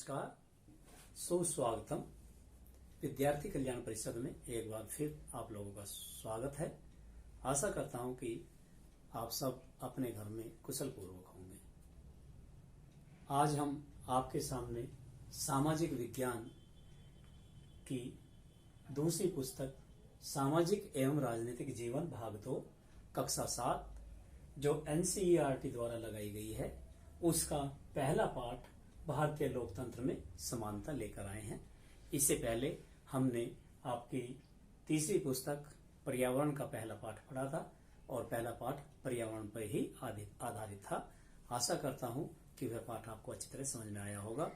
नमस्कार, सुस्वागतम। विद्यार्थी कल्याण परिषद में एक बार फिर आप लोगों का स्वागत है। आशा करता हूं कि आप सब अपने घर में कुशल पूर्वक होंगे। आज हम आपके सामने सामाजिक विज्ञान की दूसरी पुस्तक सामाजिक एवं राजनीतिक जीवन भाग 2 कक्षा 7 जो एनसीईआरटी द्वारा लगाई गई है उसका पहला पाठ भारतीय लोकतंत्र में समानता लेकर आए हैं। इससे पहले हमने आपकी तीसरी पुस्तक पर्यावरण का पहला पाठ पढ़ा था और पहला पाठ पर्यावरण पर ही आधारित था। आशा करता हूं कि वह पाठ आपको अच्छी तरह समझ में आया होगा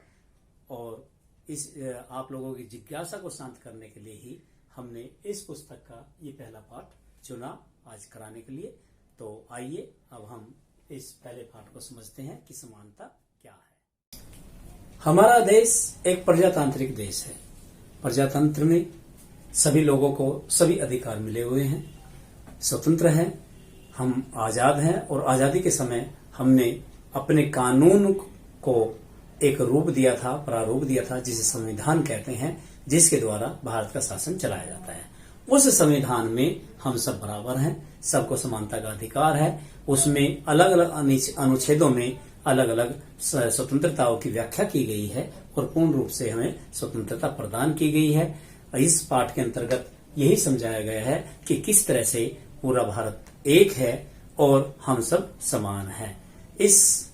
और इस आप लोगों की जिज्ञासा को शांत करने के लिए ही हमने इस पुस्तक का ये पहला पाठ चुना आज कराने के लिए। तो आइए अब हम इस पहले पाठ को समझते हैं कि समानता क्या है। हमारा देश एक प्रजातांत्रिक देश है। प्रजातंत्र में सभी लोगों को सभी अधिकार मिले हुए हैं, स्वतंत्र हैं, हम आजाद हैं और आजादी के समय हमने अपने कानून को एक रूप दिया था, प्रारूप दिया था जिसे संविधान कहते हैं, जिसके द्वारा भारत का शासन चलाया जाता है। उस संविधान में हम सब बराबर हैं, सबको समानता का अधिकार है। उसमें अलग अलग अनुच्छेदों में अलग अलग स्वतंत्रताओं की व्याख्या की गई है और पूर्ण रूप से हमें स्वतंत्रता प्रदान की गई है। इस पाठ के अंतर्गत यही समझाया गया है कि किस तरह से पूरा भारत एक है और हम सब समान हैं। इस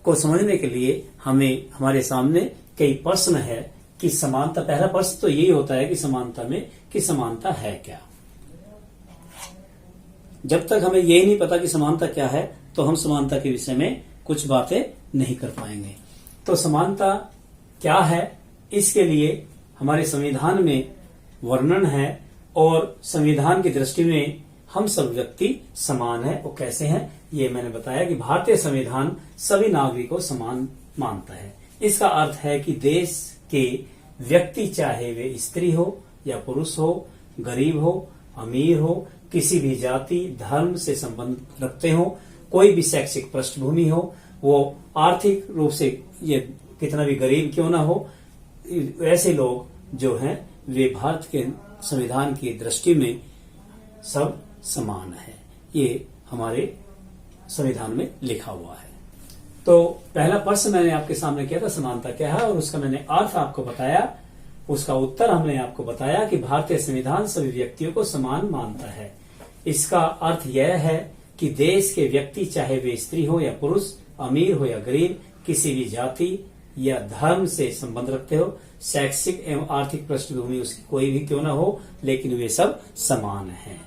को समझने के लिए हमें हमारे सामने कई प्रश्न है कि समानता, पहला प्रश्न तो यही होता है कि समानता में कि समानता है क्या। जब तक हमें यही नहीं पता कि समानता क्या है तो हम समानता के विषय में कुछ बातें नहीं कर पाएंगे। तो समानता क्या है, इसके लिए हमारे संविधान में वर्णन है और संविधान की दृष्टि में हम सब व्यक्ति समान है। वो कैसे हैं ये मैंने बताया कि भारतीय संविधान सभी नागरिकों को समान मानता है। इसका अर्थ है कि देश के व्यक्ति चाहे वे स्त्री हो या पुरुष हो, गरीब हो, अमीर हो, किसी भी जाति धर्म से संबंध रखते हो, कोई भी शैक्षिक पृष्ठभूमि हो, वो आर्थिक रूप से ये कितना भी गरीब क्यों ना हो, ऐसे लोग जो हैं वे भारत के संविधान की दृष्टि में सब समान है। ये हमारे संविधान में लिखा हुआ है। तो पहला प्रश्न मैंने आपके सामने किया था समानता क्या है और उसका मैंने अर्थ आपको बताया। उसका उत्तर हमने आपको बताया कि भारतीय संविधान सभी व्यक्तियों को समान मानता है। इसका अर्थ यह है कि देश के व्यक्ति चाहे वे स्त्री हो या पुरुष, अमीर हो या गरीब, किसी भी जाति या धर्म से संबंध रखते हो, शैक्षिक एवं आर्थिक पृष्ठभूमि उसकी कोई भी क्यों ना हो, लेकिन वे सब समान हैं।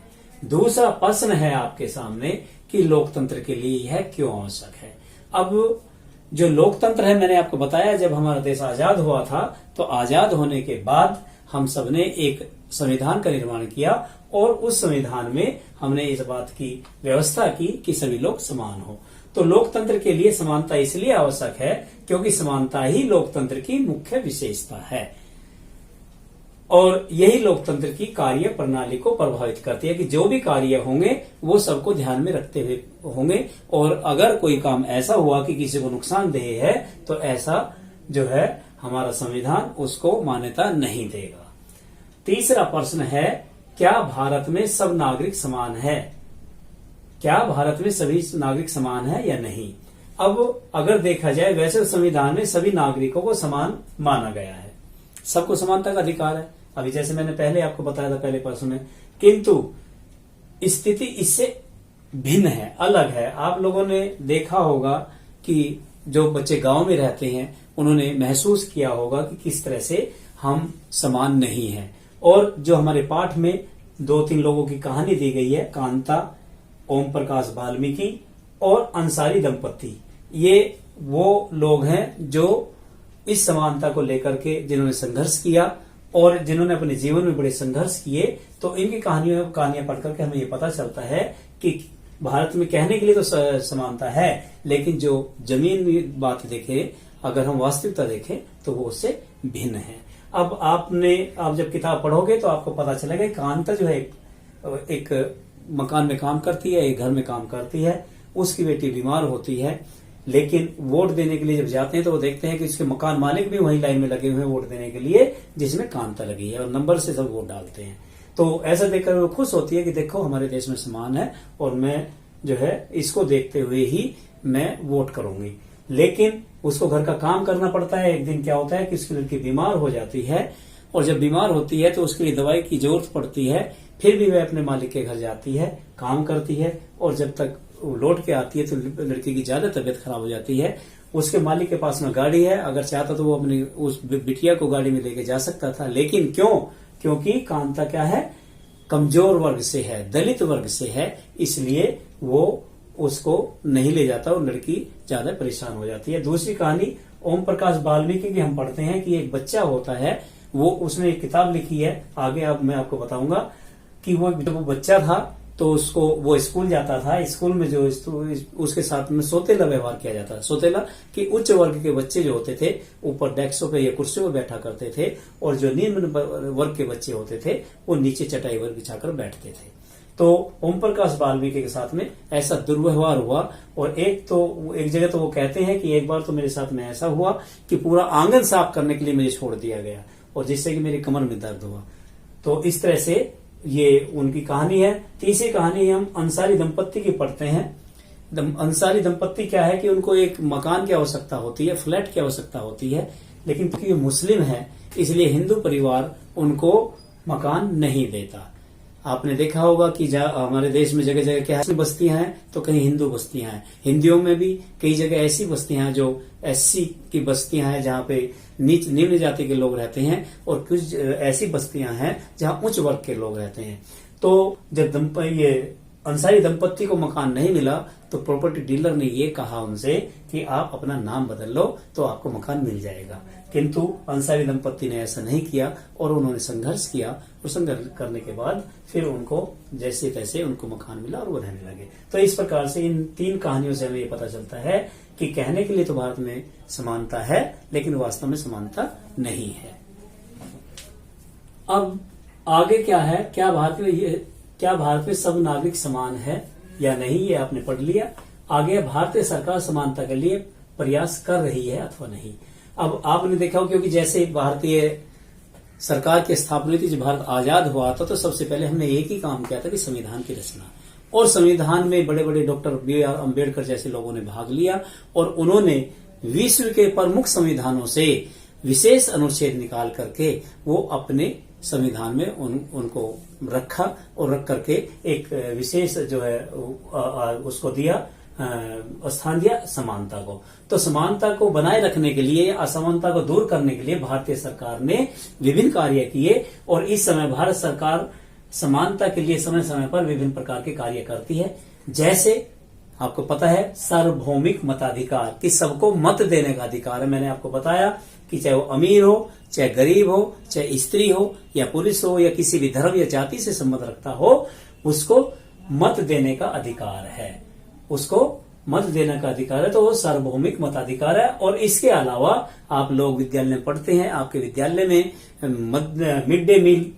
दूसरा प्रश्न है आपके सामने कि लोकतंत्र के लिए यह क्यों आवश्यक है। अब जो लोकतंत्र है मैंने आपको बताया, जब हमारा देश आजाद हुआ था तो आजाद होने के बाद हम सबने एक संविधान का निर्माण किया और उस संविधान में हमने इस बात की व्यवस्था की कि सभी लोग समान हो। तो लोकतंत्र के लिए समानता इसलिए आवश्यक है क्योंकि समानता ही लोकतंत्र की मुख्य विशेषता है और यही लोकतंत्र की कार्य प्रणाली को प्रभावित करती है कि जो भी कार्य होंगे वो सबको ध्यान में रखते हुए होंगे और अगर कोई काम ऐसा हुआ कि किसी को नुकसानदेह है तो ऐसा जो है हमारा संविधान उसको मान्यता नहीं देगा। तीसरा प्रश्न है, क्या भारत में सब नागरिक समान है? क्या भारत में सभी नागरिक समान है या नहीं? अब अगर देखा जाए वैसे संविधान में सभी नागरिकों को समान माना गया है, सबको समानता का अधिकार है। अभी जैसे मैंने पहले आपको बताया था पहले प्रश्न में, किंतु स्थिति इससे भिन्न है, अलग है। आप लोगों ने देखा होगा कि जो बच्चे गांव में रहते हैं उन्होंने महसूस किया होगा कि किस तरह से हम समान नहीं हैं। और जो हमारे पाठ में 2-3 लोगों की कहानी दी गई है, कांता, ओम प्रकाश वाल्मीकि और अंसारी दंपति, ये वो लोग हैं जो इस समानता को लेकर के जिन्होंने संघर्ष किया और जिन्होंने अपने जीवन में बड़े संघर्ष किए। तो इनकी कहानियां पढ़ करके हमें ये पता चलता है कि भारत में कहने के लिए तो समानता है, लेकिन जो जमीन बात देखे, अगर हम वास्तविकता देखें तो वो उससे भिन्न है। अब आप जब किताब पढ़ोगे तो आपको पता चलेगा कांता जो है एक मकान में काम करती है, एक घर में काम करती है, उसकी बेटी बीमार होती है लेकिन वोट देने के लिए जब जाते हैं तो वो देखते हैं कि उसके मकान मालिक भी वही लाइन में लगे हुए हैं वोट देने के लिए जिसमें कांता लगी है, और नंबर से सब वोट डालते हैं। तो ऐसा देखकर वो खुश होती है कि देखो हमारे देश में समान है और मैं जो है इसको देखते हुए ही मैं वोट करूंगी। लेकिन उसको घर का काम करना पड़ता है। एक दिन क्या होता है कि उसकी लड़की बीमार हो जाती है, और जब बीमार होती है तो उसके लिए दवाई की जरूरत पड़ती है। फिर भी वह अपने मालिक के घर जाती है, काम करती है, और जब तक वो लौट के आती है तो लड़की की ज्यादा तबीयत खराब हो जाती है। उसके मालिक के पास में गाड़ी है, अगर चाहता तो वो अपनी उस बिटिया को गाड़ी में लेके जा सकता था, लेकिन क्योंकि कांता क्या है, कमजोर वर्ग से है, दलित वर्ग से है, इसलिए वो उसको नहीं ले जाता और लड़की ज्यादा परेशान हो जाती है। दूसरी कहानी ओम प्रकाश वाल्मीकि की हम पढ़ते हैं कि एक बच्चा होता है, वो उसने एक किताब लिखी है, आगे अब मैं आपको बताऊंगा कि वो जब वो बच्चा था तो उसको वो स्कूल जाता था। स्कूल में जो उसके साथ में सोतेला व्यवहार किया जाता था। सोतेला कि उच्च वर्ग के बच्चे जो होते थे ऊपर डेस्कों पे या कुर्सियों पे बैठा करते थे, और जो निम्न वर्ग के बच्चे होते थे वो नीचे चटाई पर बिछाकर बैठते थे। तो ओम प्रकाश वाल्मीकि के साथ में ऐसा दुर्व्यवहार हुआ, और एक जगह तो वो कहते हैं कि एक बार तो मेरे साथ में ऐसा हुआ कि पूरा आंगन साफ करने के लिए मुझे छोड़ दिया गया, और जिससे कि मेरी कमर में दर्द हुआ। तो इस तरह से ये उनकी कहानी है। तीसरी कहानी हम अंसारी दंपत्ति की पढ़ते हैं। अंसारी दंपत्ति क्या है कि उनको एक मकान की आवश्यकता होती है, फ्लैट की आवश्यकता होती है, लेकिन क्योंकि मुस्लिम है इसलिए हिंदू परिवार उनको मकान नहीं देता। आपने देखा होगा कि हमारे देश में जगह जगह क्या बस्तियां हैं, तो कहीं हिंदू बस्तियां हैं। हिंदियों में भी कई जगह ऐसी बस्तियां हैं जो एससी की बस्तियां हैं, जहाँ पे निम्न जाति के लोग रहते हैं, और कुछ ऐसी बस्तियां हैं जहाँ उच्च वर्ग के लोग रहते हैं। तो जब ये अंसारी दंपत्ति को मकान नहीं मिला तो प्रॉपर्टी डीलर ने ये कहा उनसे कि आप अपना नाम बदल लो तो आपको मकान मिल जाएगा, किंतु अंसारी दंपत्ति ने ऐसा नहीं किया और उन्होंने संघर्ष किया, और संघर्ष करने के बाद फिर उनको जैसे तैसे उनको मकान मिला और वो रहने लगे। तो इस प्रकार से इन तीन कहानियों से हमें ये पता चलता है कि कहने के लिए तो भारत में समानता है, लेकिन वास्तव में समानता नहीं है। अब आगे क्या है, क्या भारत में सब नागरिक समान है या नहीं, ये आपने पढ़ लिया। आगे भारतीय सरकार समानता के लिए प्रयास कर रही है अथवा नहीं। अब आपने देखा हो, क्योंकि जैसे भारतीय सरकार की स्थापना थी, जब भारत आजाद हुआ था तो सबसे पहले हमने एक ही काम किया था कि संविधान की रचना, और संविधान में बड़े बड़े डॉक्टर B.R. अम्बेडकर जैसे लोगों ने भाग लिया, और उन्होंने विश्व के प्रमुख संविधानों से विशेष अनुच्छेद निकाल करके वो अपने संविधान में उनको रखा, और रख करके एक विशेष जो है उसको दिया, स्थान दिया समानता को। तो समानता को बनाए रखने के लिए, असमानता को दूर करने के लिए भारतीय सरकार ने विभिन्न कार्य किए, और इस समय भारत सरकार समानता के लिए समय समय पर विभिन्न प्रकार के कार्य करती है। जैसे आपको पता है सार्वभौमिक मताधिकार, कि सबको मत देने का अधिकार है। मैंने आपको बताया कि चाहे वो अमीर हो, चाहे गरीब हो, चाहे स्त्री हो या पुरुष हो, या किसी भी धर्म या जाति से संबंध रखता हो, उसको मत देने का अधिकार है, उसको मत देने का अधिकार है। तो वो सार्वभौमिक मताधिकार है। और इसके अलावा आप लोग विद्यालय में पढ़ते हैं, आपके विद्यालय में मिड डे मील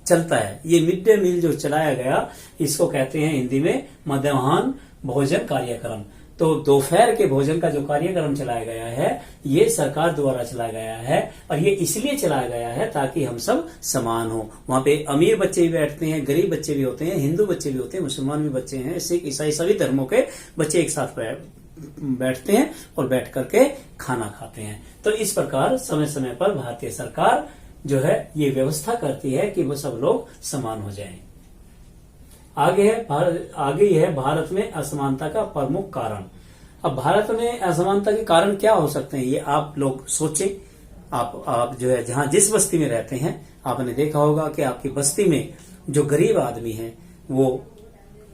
चलता है। ये मिड डे मील जो चलाया गया, इसको कहते हैं हिंदी में मध्याह्न भोजन कार्यक्रम। तो दोपहर के भोजन का जो कार्यक्रम चलाया गया है, ये सरकार द्वारा चलाया गया है, और ये इसलिए चलाया गया है ताकि हम सब समान हो। वहाँ पे अमीर बच्चे भी बैठते हैं, गरीब बच्चे भी होते हैं, हिंदू बच्चे भी होते हैं, मुसलमान भी बच्चे हैं, सिख ईसाई सभी धर्मों के बच्चे एक साथ बैठते हैं और बैठ करके खाना खाते हैं। तो इस प्रकार समय समय पर भारतीय सरकार जो है ये व्यवस्था करती है कि वो सब लोग समान हो जाएं। आगे है भारत में असमानता का प्रमुख कारण। अब भारत में असमानता के कारण क्या हो सकते हैं, ये आप लोग सोचें। आप जो है जहां जिस बस्ती में रहते हैं, आपने देखा होगा कि आपकी बस्ती में जो गरीब आदमी है वो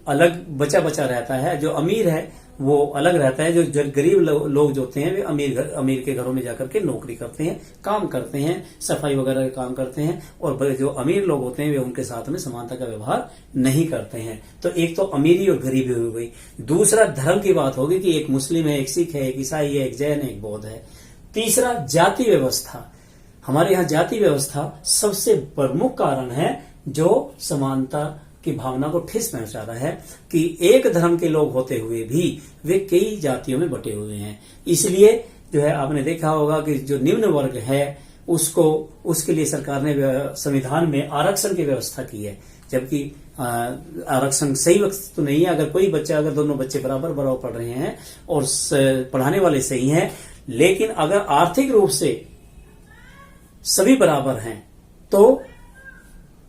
अलग बचा रहता है, जो अमीर है वो अलग रहता है। जो गरीब लोग जो होते हैं वे अमीर के घरों में जाकर के नौकरी करते हैं, काम करते हैं, सफाई वगैरह के काम करते हैं, और जो अमीर लोग होते हैं वे उनके साथ में समानता का व्यवहार नहीं करते हैं। तो एक तो अमीरी और गरीबी हो गई। दूसरा धर्म की बात होगी कि एक मुस्लिम है, एक सिख है, एक ईसाई है, एक जैन है, एक बौद्ध है। तीसरा जाति व्यवस्था। हमारे यहाँ जाति व्यवस्था सबसे प्रमुख कारण है जो समानता की भावना को ठेस पहुंचा रहा है कि एक धर्म के लोग होते हुए भी वे कई जातियों में बटे हुए हैं। इसलिए जो है आपने देखा होगा कि जो निम्न वर्ग है उसके लिए सरकार ने संविधान में आरक्षण की व्यवस्था की है, जबकि आरक्षण सही वक्त तो नहीं है। अगर कोई बच्चा, अगर दोनों बच्चे बराबर पढ़ रहे हैं और पढ़ाने वाले सही हैं, लेकिन अगर आर्थिक रूप से सभी बराबर हैं तो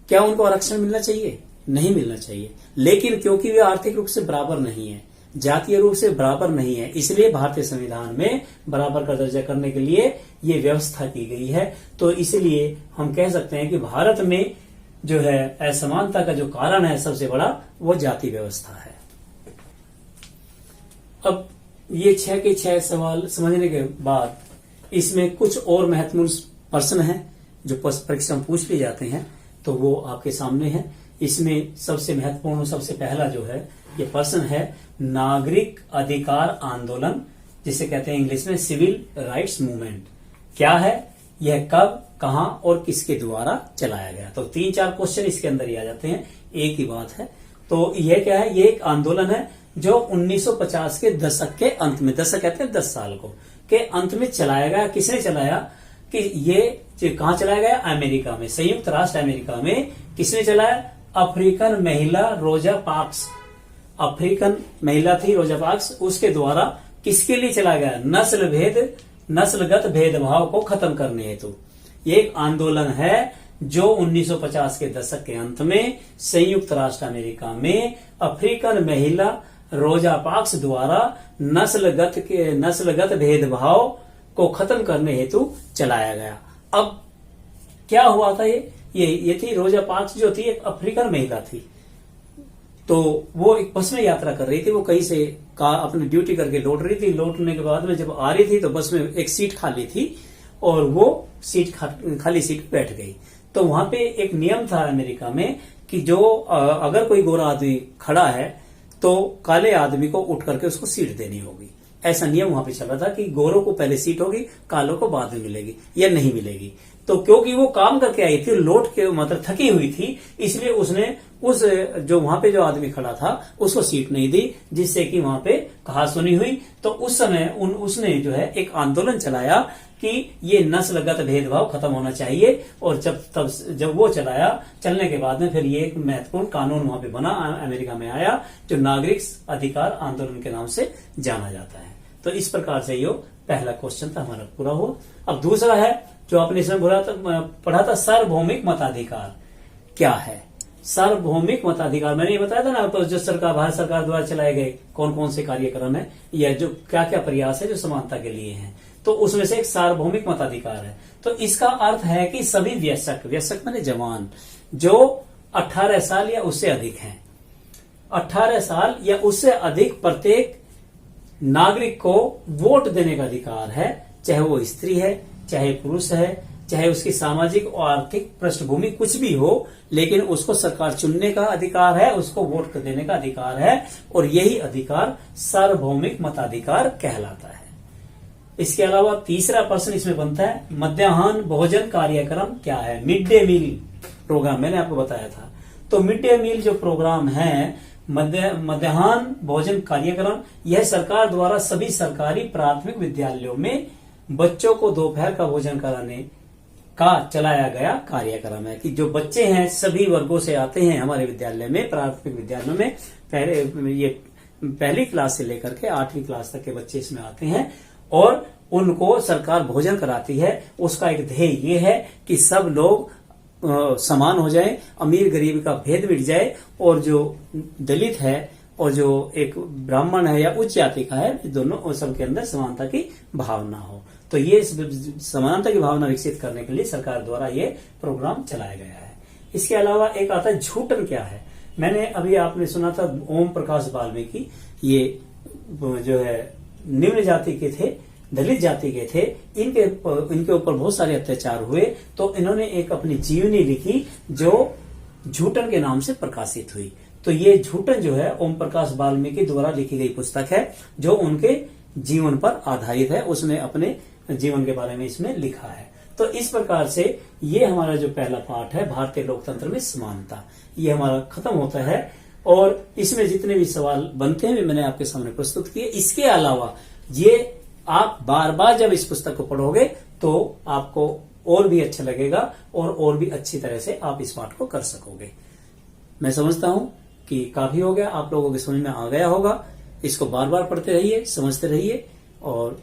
क्या उनको आरक्षण मिलना चाहिए? नहीं मिलना चाहिए। लेकिन क्योंकि वे आर्थिक रूप से बराबर नहीं है, जातीय रूप से बराबर नहीं है, इसलिए भारतीय संविधान में बराबर का दर्जा करने के लिए ये व्यवस्था की गई है। तो इसलिए हम कह सकते हैं कि भारत में जो है असमानता का जो कारण है सबसे बड़ा वो जाति व्यवस्था है। अब ये 6 के 6 सवाल समझने के बाद इसमें कुछ और महत्वपूर्ण प्रश्न हैं जो परीक्षा में पूछ लिए जाते हैं, तो वो आपके सामने है। इसमें सबसे महत्वपूर्ण, सबसे पहला जो है ये प्रश्न है नागरिक अधिकार आंदोलन, जिसे कहते हैं इंग्लिश में सिविल राइट्स मूवमेंट। क्या है यह, कब, कहां और किसके द्वारा चलाया गया? तो 3-4 क्वेश्चन इसके अंदर ही आ जाते हैं, एक ही बात है। तो यह क्या है? ये एक आंदोलन है जो 1950 के दशक के अंत में, दशक कहते हैं 10 साल को, के अंत में चलाया गया। किसने चलाया? कि ये कहां चलाया गया? अमेरिका में, संयुक्त राष्ट्र अमेरिका में। किसने चलाया? अफ्रीकन महिला रोजा पार्क्स, अफ्रीकन महिला थी रोजा पार्क्स, उसके द्वारा किसके लिए चलाया गया? नस्लगत भेदभाव को खत्म करने हेतु। ये एक आंदोलन है जो 1950 के दशक के अंत में संयुक्त राष्ट्र अमेरिका में अफ्रीकन महिला रोजा पार्क्स द्वारा नस्लगत भेदभाव को खत्म करने हेतु चलाया गया। अब क्या हुआ था? ये थी रोजा पार्क्स, जो थी एक अफ्रीकन महिला थी। तो वो एक बस में यात्रा कर रही थी, वो कहीं से अपनी ड्यूटी करके लौट रही थी। लौटने के बाद में जब आ रही थी तो बस में एक सीट खाली थी और वो सीट खाली सीट बैठ गई। तो वहां पे एक नियम था अमेरिका में कि जो अगर कोई गोरा आदमी खड़ा है तो काले आदमी को उठ करके उसको सीट देनी होगी। ऐसा नियम वहां पे चल रहा था कि गोरों को पहले सीट होगी, कालों को बाद में मिलेगी या नहीं मिलेगी। तो क्योंकि वो काम करके आई थी, लौट के मतलब थकी हुई थी, इसलिए उसने उस जो वहां पे जो आदमी खड़ा था उसको सीट नहीं दी, जिससे कि वहां पे कहासुनी हुई। तो उस समय उसने जो है एक आंदोलन चलाया कि ये नस्लगत भेदभाव खत्म होना चाहिए। और जब वो चलाया, चलने के बाद में फिर ये एक महत्वपूर्ण कानून वहां पे बना, अमेरिका में आया, जो नागरिक अधिकार आंदोलन के नाम से जाना जाता है। तो इस प्रकार से ये पहला क्वेश्चन था हमारा पूरा हुआ। अब दूसरा है जो आपने इसमें पढ़ा था, सार्वभौमिक मताधिकार क्या है? सार्वभौमिक मताधिकार मैंने ये बताया था ना, तो जो भारत सरकार द्वारा चलाए गए कौन कौन से कार्यक्रम है या जो क्या क्या प्रयास है जो समानता के लिए हैं, तो उसमें से एक सार्वभौमिक मताधिकार है। तो इसका अर्थ है कि सभी वयस्क माने जवान जो 18 साल या उससे अधिक हैं, 18 साल या उससे अधिक प्रत्येक नागरिक को वोट देने का अधिकार है, चाहे वो स्त्री है, चाहे पुरुष है, चाहे उसकी सामाजिक और आर्थिक पृष्ठभूमि कुछ भी हो, लेकिन उसको सरकार चुनने का अधिकार है, उसको वोट देने का अधिकार है। और यही अधिकार सार्वभौमिक मताधिकार कहलाता है। इसके अलावा तीसरा प्रश्न इसमें बनता है, मध्याह्न भोजन कार्यक्रम क्या है? मिड डे मील प्रोग्राम मैंने आपको बताया था। तो मिड डे मील जो प्रोग्राम है, मध्याह्न भोजन कार्यक्रम, यह सरकार द्वारा सभी सरकारी प्राथमिक विद्यालयों में बच्चों को दोपहर का भोजन कराने का चलाया गया कार्यक्रम है। कि जो बच्चे हैं सभी वर्गों से आते हैं हमारे विद्यालय में, प्राथमिक विद्यालयों में, पहली क्लास से लेकर के 8वीं क्लास तक के बच्चे इसमें आते हैं और उनको सरकार भोजन कराती है। उसका एक ध्येय ये है कि सब लोग समान हो जाए, अमीर गरीब का भेद मिट जाए, और जो दलित है और जो एक ब्राह्मण है या उच्च जाति का है, दोनों सबके अंदर समानता की भावना हो। तो ये समानता की भावना विकसित करने के लिए सरकार द्वारा ये प्रोग्राम चलाया गया है। इसके अलावा एक आता है झूठन क्या है? मैंने अभी आपने सुना था ओम प्रकाश वाल्मीकि, ये जो है निम्न जाति के थे, दलित जाति के थे, इनके ऊपर बहुत सारे अत्याचार हुए, तो इन्होंने एक अपनी जीवनी लिखी जो झूठन के नाम से प्रकाशित हुई। तो ये झूठन जो है ओम प्रकाश वाल्मीकि द्वारा लिखी गई पुस्तक है जो उनके जीवन पर आधारित है। उसने अपने जीवन के बारे में इसमें लिखा है। तो इस प्रकार से ये हमारा जो पहला पार्ट है भारतीय लोकतंत्र में समानता, ये हमारा खत्म होता है। और इसमें जितने भी सवाल बनते हैं वे मैंने आपके सामने प्रस्तुत किए। इसके अलावा ये आप बार बार जब इस पुस्तक को पढ़ोगे तो आपको और भी अच्छा लगेगा और भी अच्छी तरह से आप इस पाठ को कर सकोगे। मैं समझता हूं कि काफी हो गया, आप लोगों के समझ में आ गया होगा। इसको बार बार पढ़ते रहिए, समझते रहिए और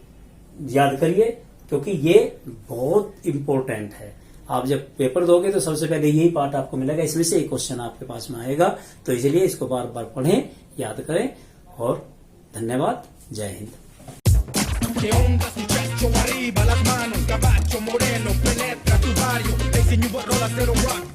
याद करिए, क्योंकि ये बहुत इंपॉर्टेंट है। आप जब पेपर दोगे तो सबसे पहले यही पार्ट आपको मिलेगा, इसमें से एक क्वेश्चन आपके पास में आएगा। तो इसलिए इसको बार बार पढ़ें, याद करें। और धन्यवाद। जय Hind. ¿Qué onda, muchacho? Arriba las manos, caballo moreno, penetra tu barrio. Ese new rock,